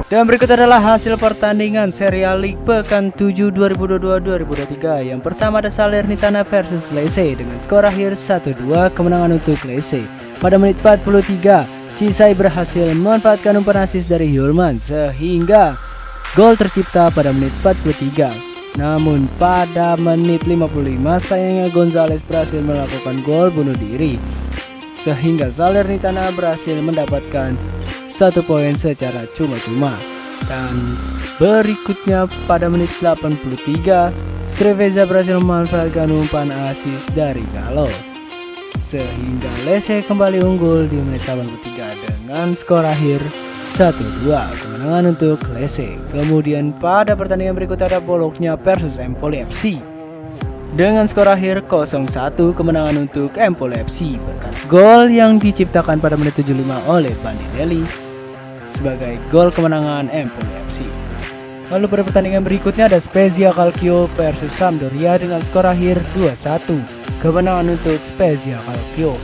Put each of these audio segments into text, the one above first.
Dan berikut adalah hasil pertandingan Serial League Pekan 7 2022-2023. Yang pertama ada Salernitana versus Lecce dengan skor akhir 1-2 kemenangan untuk Lecce. Pada menit 43, Cisai berhasil memanfaatkan umpan asis dari Hjulmand sehingga gol tercipta pada menit 43. Namun pada menit 55 sayangnya Gonzalez berhasil melakukan gol bunuh diri sehingga Salernitana berhasil mendapatkan 1 poin secara cuma-cuma. Dan berikutnya pada menit 83 Streveza berhasil memanfaatkan umpan asis dari Galo sehingga Lecce kembali unggul di menit 83 dengan skor akhir 1-2 kemenangan untuk Lecce. Kemudian pada pertandingan berikutnya ada Bologna versus Empoli FC dengan skor akhir 0-1 kemenangan untuk Empoli FC berkat gol yang diciptakan pada menit 75 oleh Bandinelli sebagai gol kemenangan Empoli FC. Lalu pada pertandingan berikutnya ada Spezia Calcio versus Sampdoria dengan skor akhir 2-1 kemenangan untuk Spezia Calcio.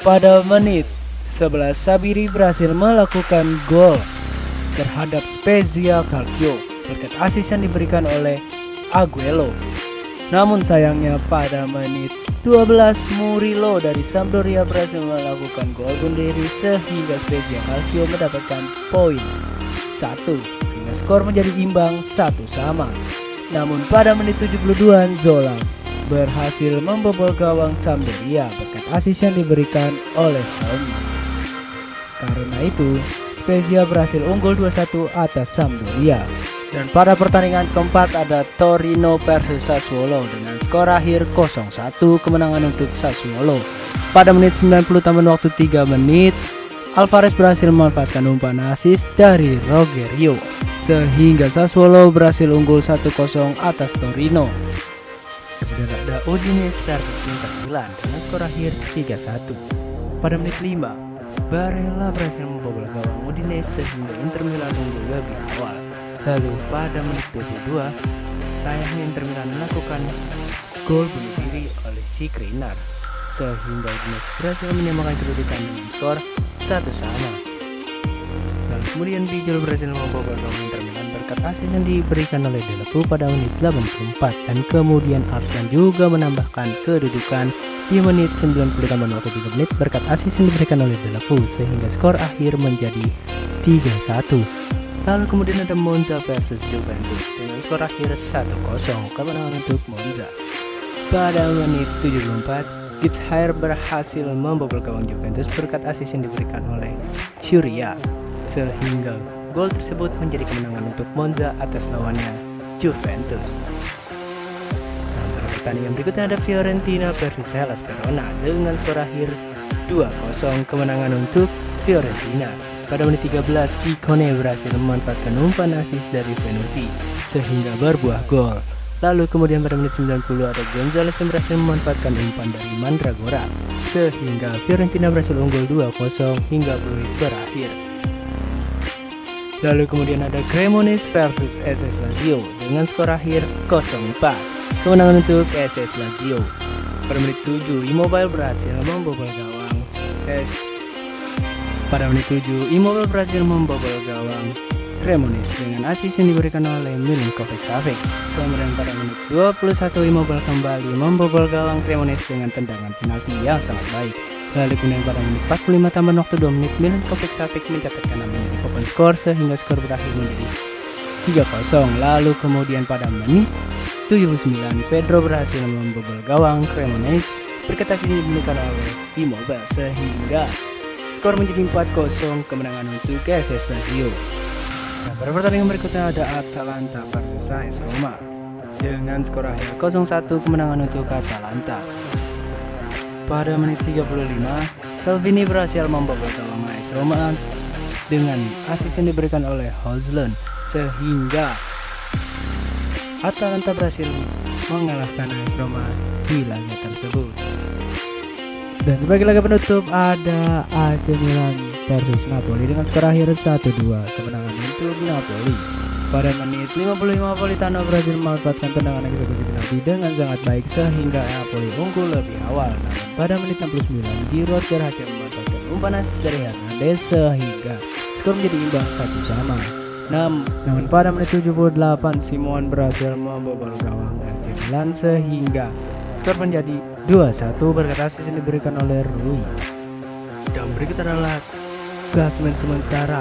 Pada menit 11 Sabiri berhasil melakukan gol terhadap Spezia Calcio berkat asis yang diberikan oleh Aguero. Namun sayangnya pada menit 12 Murillo dari Sampdoria berhasil melakukan gol bunuh diri sehingga Spezia Calcio mendapatkan poin 1 sehingga skor menjadi imbang 1-1. Namun pada menit 72 Zola berhasil membobol gawang Sampdoria berkat asis yang diberikan oleh Helmi. Karena itu Spezia berhasil unggul 2-1 atas Sampdoria. Dan pada pertandingan keempat ada Torino versus Sassuolo dengan skor akhir 0-1 kemenangan untuk Sassuolo. Pada menit 90 tambahan waktu 3 menit, Alvarez berhasil memanfaatkan umpan asis dari Rogerio sehingga Sassuolo berhasil unggul 1-0 atas Torino. Kemudian ada Udinese versus Inter Milan dengan skor akhir 3-1. Pada menit 5, Barella berhasil membobol gawang Udinese sehingga Inter Milan unggul lebih awal. Lalu pada menit 22, sayangnya Inter Milan melakukan gol bunuh diri oleh Skriniar sehingga Udinese berhasil menyamakan kedudukan dengan skor 1-1. Lalu kemudian Bijol berhasil membobol gawang Inter Milan berkat asis yang diberikan oleh Deulofeu pada menit 84 dan kemudian Arslan juga menambahkan kedudukan di menit 90 tambahan waktu 3 menit berkat asis yang diberikan oleh Deulofeu sehingga skor akhir menjadi 3-1. Lalu kemudian ada Monza versus Juventus dengan skor akhir 1-0 kemenangan untuk Monza. Pada menit 74, Gitshair berhasil membobol gawang Juventus berkat asis yang diberikan oleh Curia sehingga gol tersebut menjadi kemenangan untuk Monza atas lawannya Juventus. Nah, pada pertandingan berikutnya ada Fiorentina versus Hellas Verona dengan skor akhir 2-0 kemenangan untuk Fiorentina. Pada menit 13, Icone berhasil memanfaatkan umpan asis dari Venuti sehingga berbuah gol. Lalu kemudian pada menit 90 ada Gonzalez yang berhasil memanfaatkan umpan dari Mandragora sehingga Fiorentina berhasil unggul 2-0 hingga peluit berakhir. Lalu kemudian ada Cremonese versus SS Lazio dengan skor akhir 0-4 kemenangan untuk SS Lazio. Pada menit 7, Immobile berhasil membobol gawang Pada menit 7, Immobile berhasil membobol gawang Cremonese dengan asis yang diberikan oleh Milinkovic-Savic. Kemudian pada menit 21, Immobile kembali membobol gawang Cremonese dengan tendangan penalti yang sangat baik. Lalu kemudian pada menit 45 tambahan waktu 2 menit, Milinkovic-Savic mencatatkan namanya di papan skor sehingga skor berakhir menjadi 3-0. Lalu kemudian pada menit 79, Pedro berhasil membobol gawang Cremonese berkat asis yang diberikan oleh Immobile sehingga skor menjadi 4-0 kemenangan untuk SS Lazio. Nah, pada pertandingan berikutnya ada Atalanta versus AS Roma dengan skor akhir 0-1 kemenangan untuk Atalanta. Pada menit 35, Salvini berhasil membobol gawang AS Roma dengan asis yang diberikan oleh Højlund sehingga Atalanta berhasil mengalahkan AS Roma di laga tersebut. Dan sebagai laga penutup ada AC Milan versus Napoli dengan skor akhir 1-2 kemenangan untuk Napoli. Pada menit 55 Politano berhasil memanfaatkan tendangan eksekusi penalti dengan sangat baik sehingga Napoli unggul lebih awal. Namun pada menit 69 Giroud berhasil memanfaatkan umpan asis dari Hernandez sehingga skor menjadi imbang 1-1. Namun pada menit 78 Simon berhasil membobol gawang AC Milan sehingga skor menjadi 2-1 berkat asis yang diberikan oleh Rui. Dan berikut adalah klasemen sementara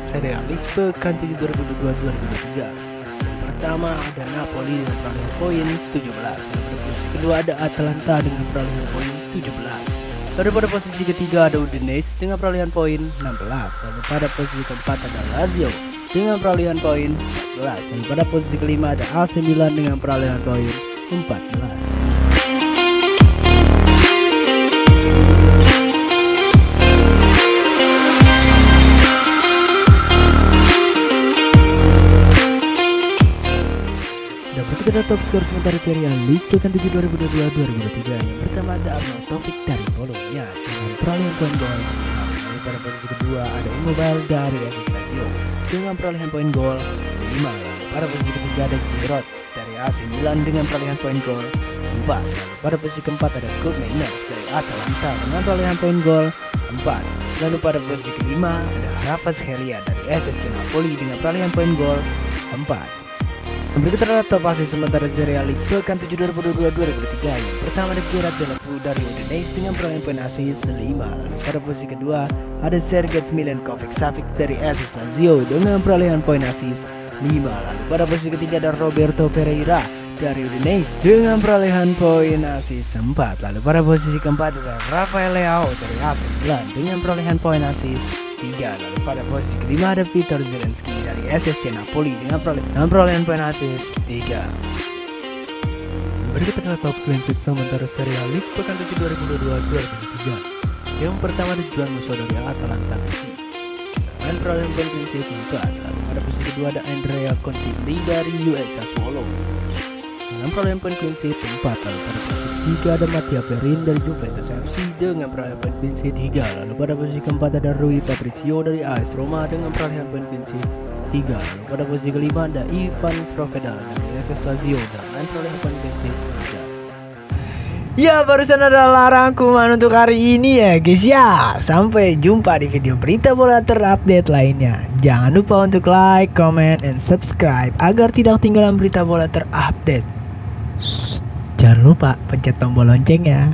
Serie A League pekan 7 2022-2023. Pertama ada Napoli dengan perolehan poin 17. Pada posisi kedua ada Atalanta dengan perolehan poin 17. Lalu pada posisi ketiga ada Udinese dengan perolehan poin 16. Lalu pada posisi keempat ada Lazio dengan perolehan poin 14. Lalu pada posisi kelima ada AC Milan dengan perolehan poin 14. Kita ada top skor sementara Serie A League pekan 7 2022-2023. Yang pertama ada Arnaud Taufik dari Bologna dengan perolehan poin gol. Lalu pada posisi kedua ada Immobile dari AS Lazio dengan perolehan poin gol 5. Lalu pada posisi ketiga ada Giroud dari AC Milan dengan perolehan poin gol 4. Lalu pada posisi keempat ada Kurt Meinders dari Atalanta dengan perolehan poin gol 4. Lalu pada posisi kelima ada Kvaratskhelia dari SSC Napoli dengan perolehan poin gol 4. Berikut adalah top asis sementara Serie A League pekan 7 2022-2023. Yang pertama ada Gerard Deulofeu dari Udinese dengan perolehan poin asis 5. Lalu pada posisi kedua ada Sergej Milinkovic-Savic dari AS Lazio dengan perolehan poin asis 5. Lalu pada posisi ketiga ada Roberto Pereira dari Udinese dengan perolehan poin asis 4. Lalu pada posisi keempat ada Rafael Leao dari AC Milan dengan perolehan poin asis 3. Lalu pada posisi kelima ada Vitor Zelensky dari SSC Napoli dengan perolehan poin asis 3. Berikut adalah top clean sheet sementara Serie A League pekan 7 2022-2023. Yang pertama ada Juan Musso dari Atalanta FC dengan perolehan poin clean sheet 4. Lalu pada posisi kedua ada Andrea Consigli dari US Sassuolo dengan perolehan poin clean sheet 4. Lalu pada posisi ketiga ada Mattia Perin dari Juventus FC dengan perolehan poin clean sheet 3. Lalu pada posisi keempat ada Rui Patricio dari AS Roma dengan perolehan poin clean sheet 3. Lalu pada posisi kelima ada Ivan Provedel dari AS Lazio dengan perolehan poin clean sheet 3. Ya, barusan adalah rangkuman untuk hari ini ya guys ya. Sampai jumpa di video berita bola terupdate lainnya. Jangan lupa untuk like, comment, and subscribe agar tidak ketinggalan berita bola terupdate. Jangan lupa pencet tombol loncengnya.